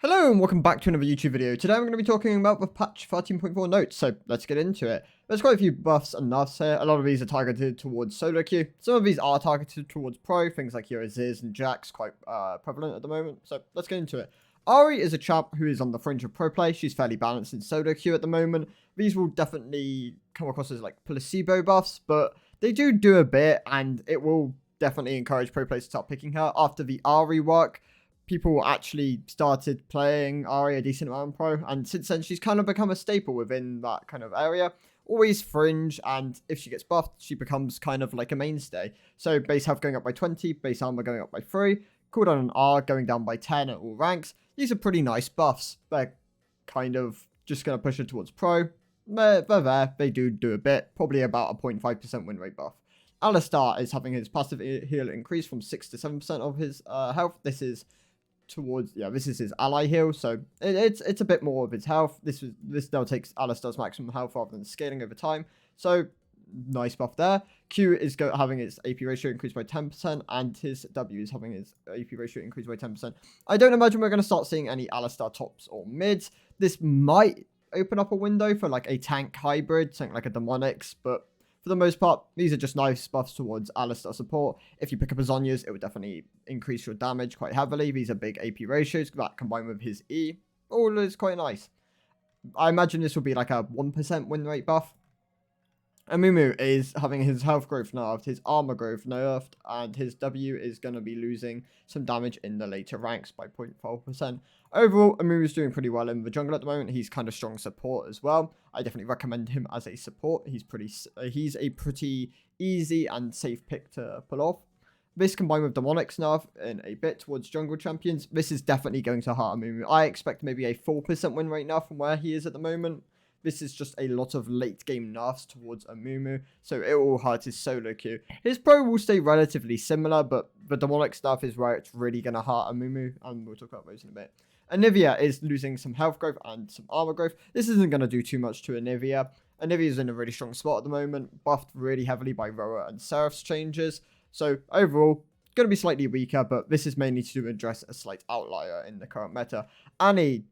Hello and welcome back to another YouTube video. Today I'm going to be talking about the patch 13.4 notes, so let's get into it. There's quite a few buffs and nerfs here. A lot of these are targeted towards solo queue. Some of these are targeted towards pro, things like your Aziz and Jax, quite prevalent at the moment. So let's get into it. Ahri is a champ who is on the fringe of pro play. She's fairly balanced in solo queue at the moment. These will definitely come across as like placebo buffs, but they do a bit, and it will definitely encourage pro players to start picking her. After the Ahri work, people actually started playing Ahri a decent amount in pro, and since then she's kind of become a staple within that kind of area. Always fringe, and if she gets buffed, she becomes kind of like a mainstay. So base health going up by 20, base armor going up by 3, cooldown on R going down by 10 at all ranks. These are pretty nice buffs. They're kind of just going to push her towards pro. They're there, they do a bit, probably about a 0.5% win rate buff. Alistar is having his passive heal increase from 6 to 7% of his health. This is his ally heal, so it's a bit more of his health. This now takes Alistar's maximum health rather than scaling over time, so nice buff there. Q is having its AP ratio increased by 10%, and his W is having his AP ratio increased by 10%. I don't imagine we're going to start seeing any Alistar tops or mids. This might open up a window for like a tank hybrid, something like a Demonics, but for the most part, these are just nice buffs towards Alistar support. If you pick up a Zhonya's, it would definitely increase your damage quite heavily. These are big AP ratios. That combined with his E, all is quite nice. I imagine this will be like a 1% win rate buff. Amumu is having his health growth nerfed, his armor growth nerfed, and his W is going to be losing some damage in the later ranks by 0.4%. Overall, Amumu's doing pretty well in the jungle at the moment. He's kind of strong support as well. I definitely recommend him as a support. He's a pretty easy and safe pick to pull off. This combined with Demonic's nerf in a bit towards jungle champions, this is definitely going to hurt Amumu. I expect maybe a 4% win rate now from where he is at the moment. This is just a lot of late game nerfs towards Amumu, so it will hurt his solo queue. His pro will stay relatively similar, but the demonic stuff is where it's really going to hurt Amumu, and we'll talk about those in a bit. Anivia is losing some health growth and some armor growth. This isn't going to do too much to Anivia. Anivia is in a really strong spot at the moment, buffed really heavily by Roa and Seraph's changes. So overall, going to be slightly weaker, but this is mainly to address a slight outlier in the current meta. Annie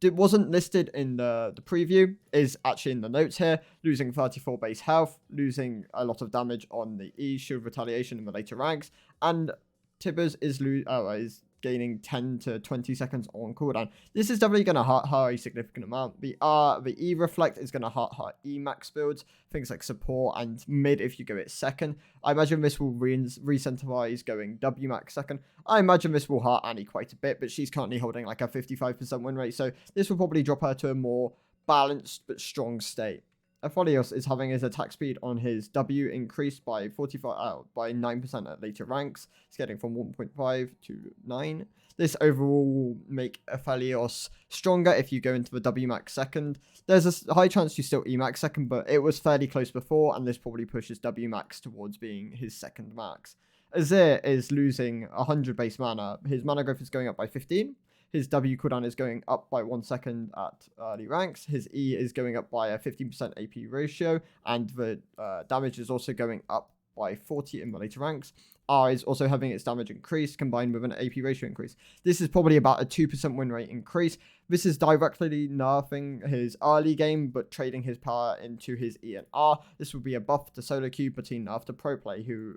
wasn't listed in the preview, is actually in the notes here, losing 34 base health, losing a lot of damage on the E, shield retaliation in the later ranks, and Tibbers is gaining 10 to 20 seconds on cooldown. This is definitely going to hurt her a significant amount. The E reflect is going to hurt her E max builds, things like support and mid if you go it second. I imagine this will re-incentivize going W max second. I imagine this will hurt Annie quite a bit, but she's currently holding like a 55% win rate, so this will probably drop her to a more balanced but strong state. Aphelios is having his attack speed on his W increased by 9% at later ranks. It's getting from 1.5 to 9. This overall will make Aphelios stronger if you go into the W max second. There's a high chance you still E max second, but it was fairly close before, and this probably pushes W max towards being his second max. Azir is losing 100 base mana. His mana growth is going up by 15. His W cooldown is going up by 1 second at early ranks. His E is going up by a 15% AP ratio, and the damage is also going up by 40 in the later ranks. R is also having its damage increased combined with an AP ratio increase. This is probably about a 2% win rate increase. This is directly nerfing his early game, but trading his power into his E and R. This will be a buff to solo queue between after pro play, who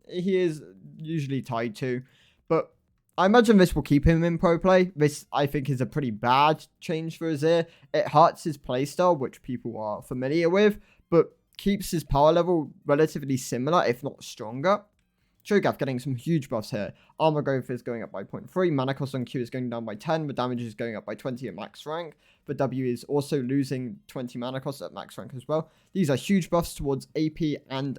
he is usually tied to, but I imagine this will keep him in pro play. This, I think, is a pretty bad change for Azir. It hurts his playstyle, which people are familiar with, but keeps his power level relatively similar, if not stronger. Cho'Gath getting some huge buffs here. Armor growth is going up by 0.3. Mana cost on Q is going down by 10. The damage is going up by 20 at max rank. The W is also losing 20 mana cost at max rank as well. These are huge buffs towards AP and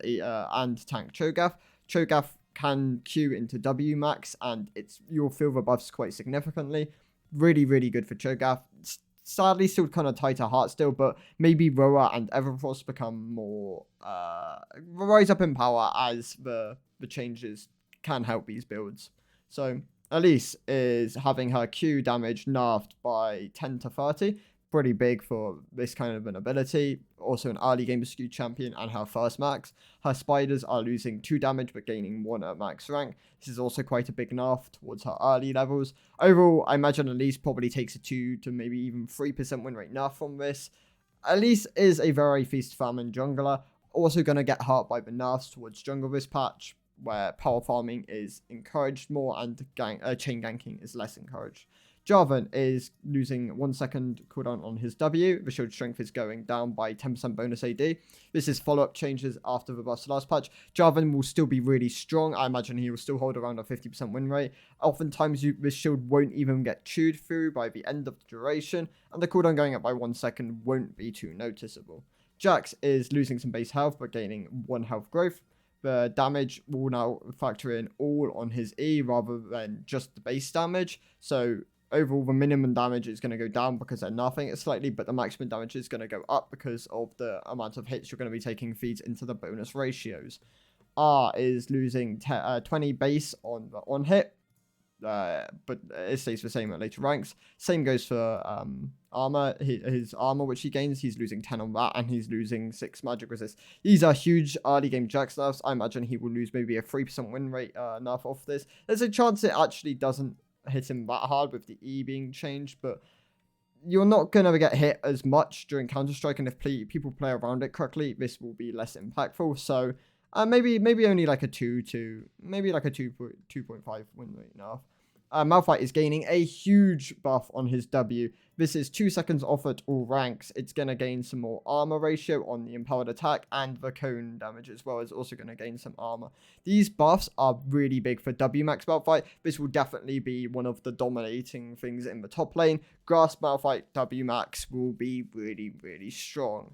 tank Cho'Gath. Cho'Gath can Q into W max, and you'll feel the buffs quite significantly. Really, really good for Cho'Gath. Sadly, still kind of tight to heart still, but maybe Roa and Everfrost become more rise up in power as the changes can help these builds. So Elise is having her Q damage nerfed by 10 to 30. pretty big for this kind of an ability. Also an early game skewed champion and her first max. Her spiders are losing 2 damage but gaining 1 at max rank. This is also quite a big nerf towards her early levels. Overall, I imagine Elise probably takes a 2 to maybe even 3% win rate nerf from this. Elise is a very feast famine jungler. Also going to get hurt by the nerfs towards jungle this patch, where power farming is encouraged more and chain ganking is less encouraged. Jarvan is losing 1 second cooldown on his W. The shield strength is going down by 10% bonus AD. This is follow-up changes after the buffs last patch. Jarvan will still be really strong. I imagine he will still hold around a 50% win rate. Oftentimes, this shield won't even get chewed through by the end of the duration, and the cooldown going up by 1 second won't be too noticeable. Jax is losing some base health but gaining 1 health growth. The damage will now factor in all on his E rather than just the base damage. So overall, the minimum damage is going to go down because they're nerfing it slightly, but the maximum damage is going to go up because of the amount of hits you're going to be taking feeds into the bonus ratios. R is losing 20 base on the on hit, but it stays the same at later ranks. Same goes for armor. His armor, which he gains, he's losing 10 on that, and he's losing 6 magic resist. These are huge early game Jax nerfs. I imagine he will lose maybe a 3% win rate nerf off this. There's a chance it actually doesn't hit him that hard with the E being changed, but you're not going to get hit as much during Counter-Strike, and if people play around it correctly, this will be less impactful. So maybe only like a 2 to maybe like a 2.5 win rate nerf. Malphite is gaining a huge buff on his W. This is 2 seconds off at all ranks. It's going to gain some more armor ratio on the empowered attack, and the cone damage as well is also going to gain some armor. These buffs are really big for W max Malphite. This will definitely be one of the dominating things in the top lane. Grass Malphite W max will be really, really strong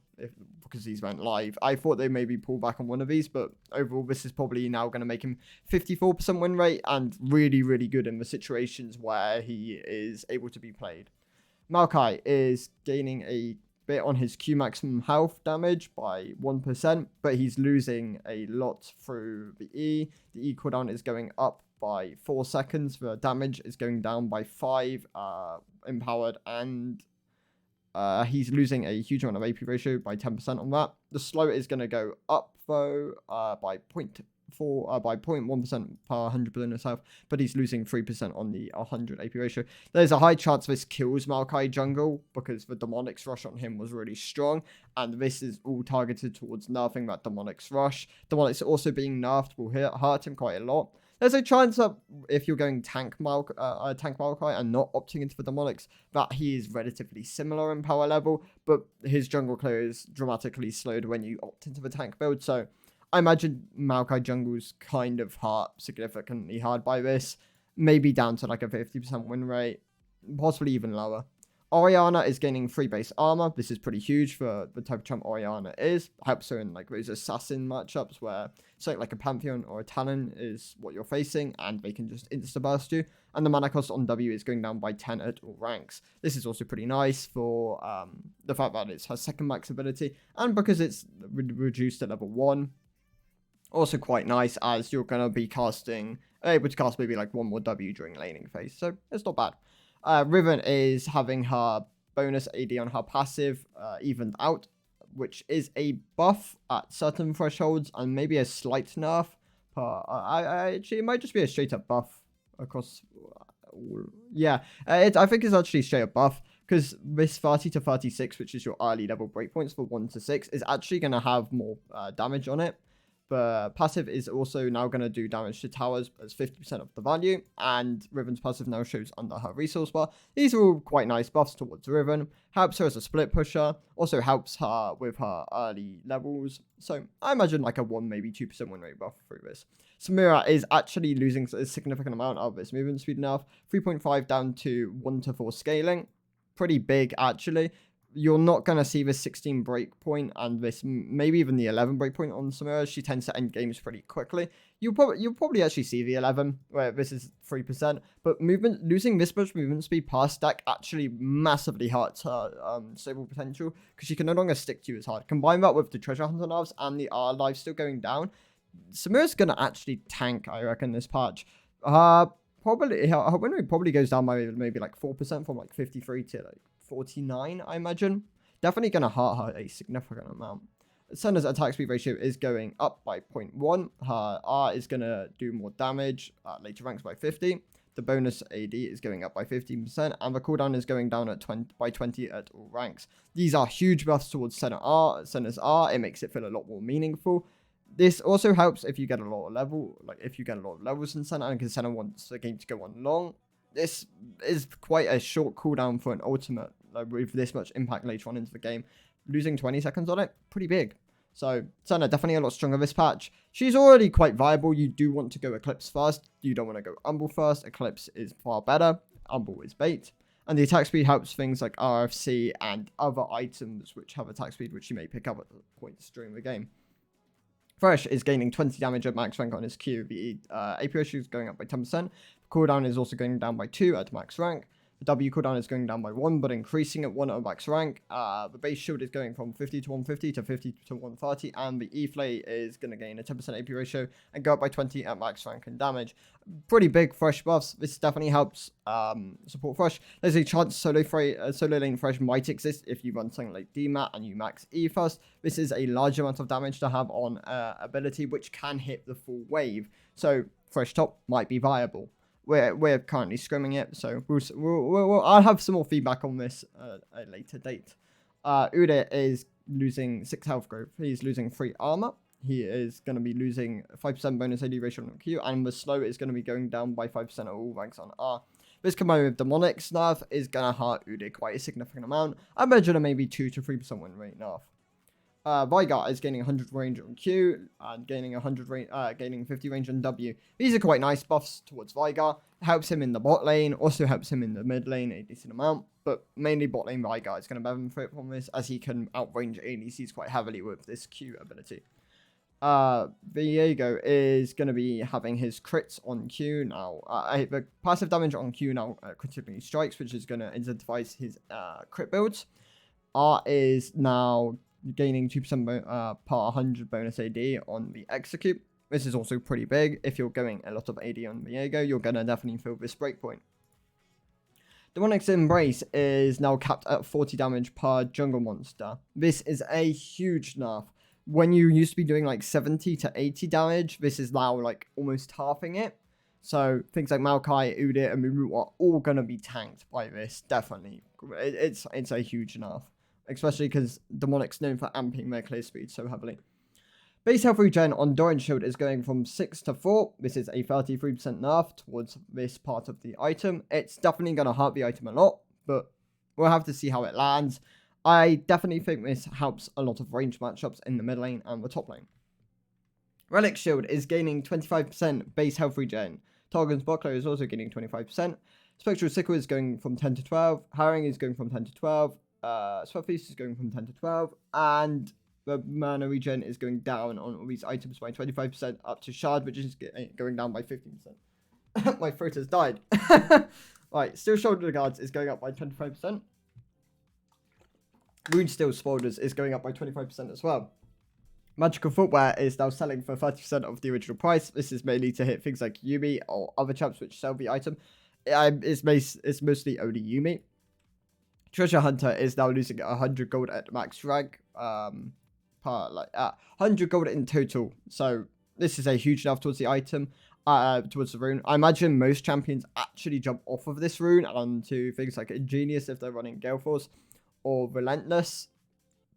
because these went live. I thought they maybe pull back on one of these, but overall this is probably now going to make him 54% win rate and really, really good in the situations where he is able to be played. Maokai is gaining a bit on his Q maximum health damage by 1%, but he's losing a lot through the E. The E cooldown is going up by 4 seconds. The damage is going down by 5 empowered, and he's losing a huge amount of AP ratio by 10% on that. The slow is going to go up though by 0.1% per 100 bonus health, but he's losing 3% on the 100 AP ratio. There's a high chance this kills Maokai jungle because the Demonics rush on him was really strong, and this is all targeted towards nerfing that Demonics rush. Demonics also being nerfed will hurt him quite a lot. There's a chance that if you're going tank Maokai and not opting into the Demonics, that he is relatively similar in power level, but his jungle clear is dramatically slowed when you opt into the tank build. So I imagine Maokai jungle's kind of hurt significantly hard by this, maybe down to like a 50% win rate, possibly even lower. Orianna is gaining 3 base armor. This is pretty huge for the type of champ Orianna is. Helps her in like those assassin matchups where something like a Pantheon or a Talon is what you're facing and they can just insta-burst you. And the mana cost on W is going down by 10 at all ranks. This is also pretty nice for the fact that it's her second max ability and because it's reduced at level 1. Also quite nice as you're going to be able to cast maybe like 1 more W during laning phase. So it's not bad. Riven is having her bonus AD on her passive evened out, which is a buff at certain thresholds and maybe a slight nerf. Actually, it might just be a straight up buff across. Yeah, I think it's actually straight up buff because this 30 to 36, which is your early level breakpoints for 1 to 6, is actually going to have more damage on it. But passive is also now going to do damage to towers as 50% of the value, and Riven's passive now shows under her resource bar. These are all quite nice buffs towards Riven. Helps her as a split pusher, also helps her with her early levels. So I imagine like a 1, maybe 2% win rate buff through this. Samira is actually losing a significant amount of its movement speed now, 3.5 down to 1 to 4 scaling. Pretty big actually. You're not going to see this 16 breakpoint and this maybe even the 11 breakpoint on Samira. She tends to end games pretty quickly. You'll probably actually see the 11 where this is 3%, but losing this much movement speed per stack actually massively hurts her stable potential because she can no longer stick to you as hard. Combine that with the treasure hunter nerfs and the R life still going down, Samira's going to actually tank, I reckon, this patch. probably her win rate probably goes down by maybe like 4% from like 53 to like 49, I imagine. Definitely gonna hurt her a significant amount. Senna's attack speed ratio is going up by 0.1. Her R is gonna do more damage, later ranks by 50. The bonus AD is going up by 15%, and the cooldown is going down at 20 at all ranks. These are huge buffs towards Senna's R. It makes it feel a lot more meaningful. This also helps if you get a lot of levels in Senna, and because Senna wants the game to go on long. This is quite a short cooldown for an ultimate, like, with this much impact later on into the game. Losing 20 seconds on it, pretty big. So, Senna definitely a lot stronger this patch. She's already quite viable. You do want to go Eclipse first. You don't want to go Umbral first. Eclipse is far better. Umbral is bait. And the attack speed helps things like RFC and other items which have attack speed, which you may pick up at points during the game. Thresh is gaining 20 damage at max rank on his Q. The AP ratio is going up by 10%. Cooldown is also going down by 2 at max rank. The W cooldown is going down by 1, but increasing at 1 at max rank. The base shield is going from 50 to 150 to 50 to 130, and the E-Flay is going to gain a 10% AP ratio and go up by 20 at max rank and damage. Pretty big Thresh buffs. This definitely helps support Thresh. There's a chance solo lane Thresh might exist if you run something like DMAT and you max E first. This is a large amount of damage to have on ability, which can hit the full wave. So Thresh top might be viable. We're currently scrimming it, so I'll have some more feedback on this at a later date. Udyr is losing 6 health growth. He's losing 3 armor. He is going to be losing 5% bonus AD ratio on Q, and the slow is going to be going down by 5% at all ranks on R. This combined with Demonic's nerf is going to hurt Udyr quite a significant amount. I imagine a maybe 2 to 3% win rate nerf. Veigar is gaining 100 range on Q and gaining 50 range on W. These are quite nice buffs towards Veigar. Helps him in the bot lane, also helps him in the mid lane a decent amount, but mainly bot lane Veigar is going to benefit from this as he can outrange ADCs quite heavily with this Q ability. Viego is going to be having his crits on Q now. The passive damage on Q now critically strikes, which is going to incentivize his crit builds. R is now gaining 2% per 100 bonus AD on the execute. This is also pretty big. If you're going a lot of AD on Viego, you're going to definitely feel this breakpoint. Demonic's Embrace is now capped at 40 damage per jungle monster. This is a huge nerf. When you used to be doing like 70 to 80 damage, this is now like almost halving it. So things like Maokai, Udyr, and Mumu are all going to be tanked by this, definitely. It's a huge nerf. Especially because Demonic's known for amping their clear speed so heavily. Base health regen on Doran Shield is going from 6 to 4. This is a 33% nerf towards this part of the item. It's definitely going to hurt the item a lot, but we'll have to see how it lands. I definitely think this helps a lot of range matchups in the mid lane and the top lane. Relic Shield is gaining 25% base health regen. Targon's Buckler is also gaining 25%. Spectral Sickle is going from 10 to 12. Harrowing is going from 10 to 12. Sweat Feast is going from 10 to 12, and the mana regen is going down on all these items by 25% up to Shard, which is going down by 15%. My throat has died. Right, Steel Shoulder Guards is going up by 25%. Rune Steel Spoilers is going up by 25% as well. Magical Footwear is now selling for 30% of the original price. This is mainly to hit things like Yuumi or other champs which sell the item. It's mostly only Yuumi. Treasure Hunter is now losing 100 gold at max rank, 100 gold in total. So this is a huge nerf towards the item, towards the rune. I imagine most champions actually jump off of this rune onto things like Ingenious if they're running Gale Force, or Relentless,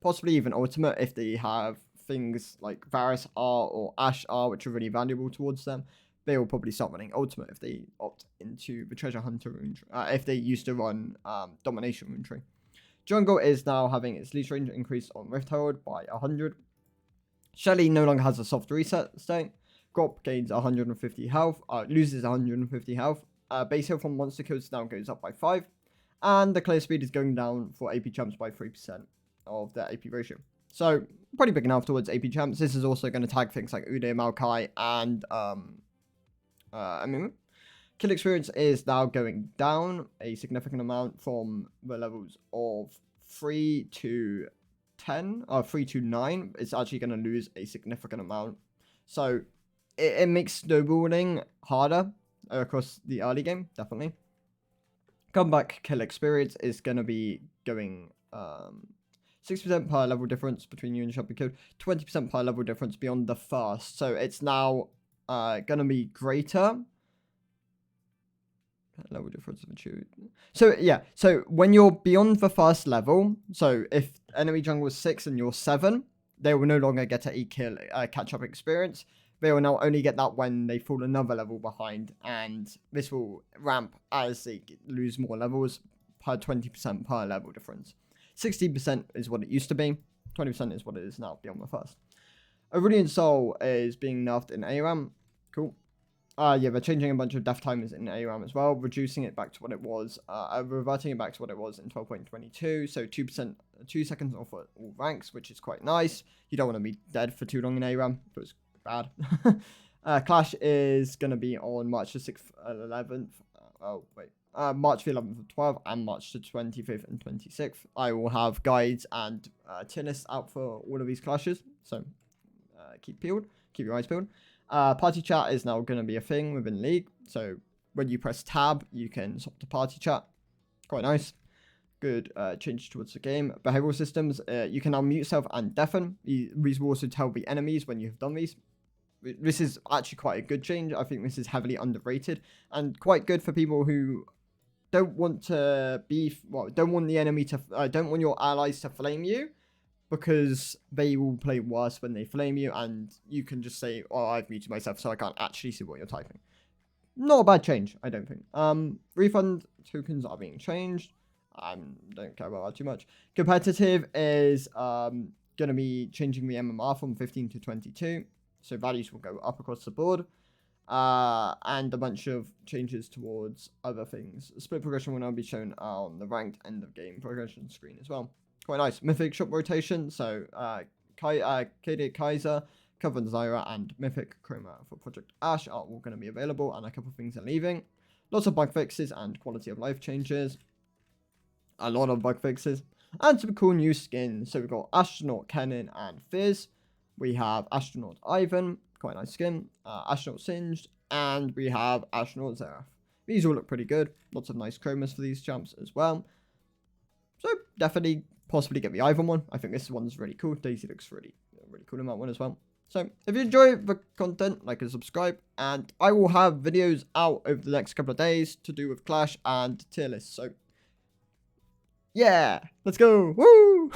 possibly even Ultimate if they have things like Varus R or Ashe R, which are really valuable towards them. They will probably start running Ultimate if they opt into the Treasure Hunter rune, if they used to run Domination rune tree. Jungle is now having its leash range increased on Rift Herald by 100. Shelly no longer has a soft reset state. Grop gains 150 health, loses 150 health. Base health from monster kills now goes up by 5. And the clear speed is going down for AP champs by 3% of their AP ratio. So, pretty big enough towards AP champs. This is also going to tag things like Udyr, Maokai, and kill experience is now going down a significant amount from the levels of 3 to 10, or 3 to 9. It's actually going to lose a significant amount. So it makes snowballing harder. across the early game, definitely. Comeback kill experience is going to be going 6% per level difference between you and Shelby Code, 20% per level difference beyond the first. So it's now going to be greater. Level difference of maturity. So yeah, so when you're beyond the first level, so if enemy jungle is 6 and you're 7, they will no longer get a catch-up experience. They will now only get that when they fall another level behind, and this will ramp as they lose more levels per 20% per level difference. 60% is what it used to be, 20% is what it is now beyond the first. Aurelion Soul is being nerfed in ARAM. Cool. Yeah, they're changing a bunch of death timers in ARAM as well, reducing it back to what it was, reverting it back to what it was in 12.22, so 2 seconds off at all ranks, which is quite nice. You don't want to be dead for too long in ARAM, it was bad. Clash is going to be on March the 6th and 11th, March the 11th and 12th, and March the 25th and 26th. I will have guides and tier lists out for all of these clashes, so keep your eyes peeled. Party chat is now going to be a thing within League. So when you press tab, you can swap to party chat. Quite nice. Good change towards the game. Behavioral systems, you can now mute self and deafen. These will also tell the enemies when you have done these. This is actually quite a good change. I think this is heavily underrated and quite good for people who don't want to don't want the enemy to, don't want your allies to flame you, because they will play worse when they flame you, and you can just say, oh, I've muted myself so I can't actually see what you're typing. Not a bad change, I don't think. Refund tokens are being changed. I don't care about that too much. Competitive is going to be changing the MMR from 15 to 22, so values will go up across the board. And a bunch of changes towards other things. Split progression will now be shown on the ranked end of game progression screen as well. Quite nice. Mythic shop rotation, so KD Kaiser, Coven Zyra, and Mythic Chroma for Project Ash are all going to be available, and a couple of things are leaving. Lots of bug fixes and quality of life changes. A lot of bug fixes. And some cool new skins. So we've got Astronaut Kennen and Fizz. We have Astronaut Ivan, quite a nice skin. Astronaut Singed, and we have Astronaut Xerath. These all look pretty good. Lots of nice chromas for these jumps as well. So definitely possibly get the Ivan one. I think this one's really cool. Daisy looks really cool in that one as well. So if you enjoy the content, like and subscribe, and I will have videos out over the next couple of days to do with Clash and tier lists. So yeah, let's go. Woo!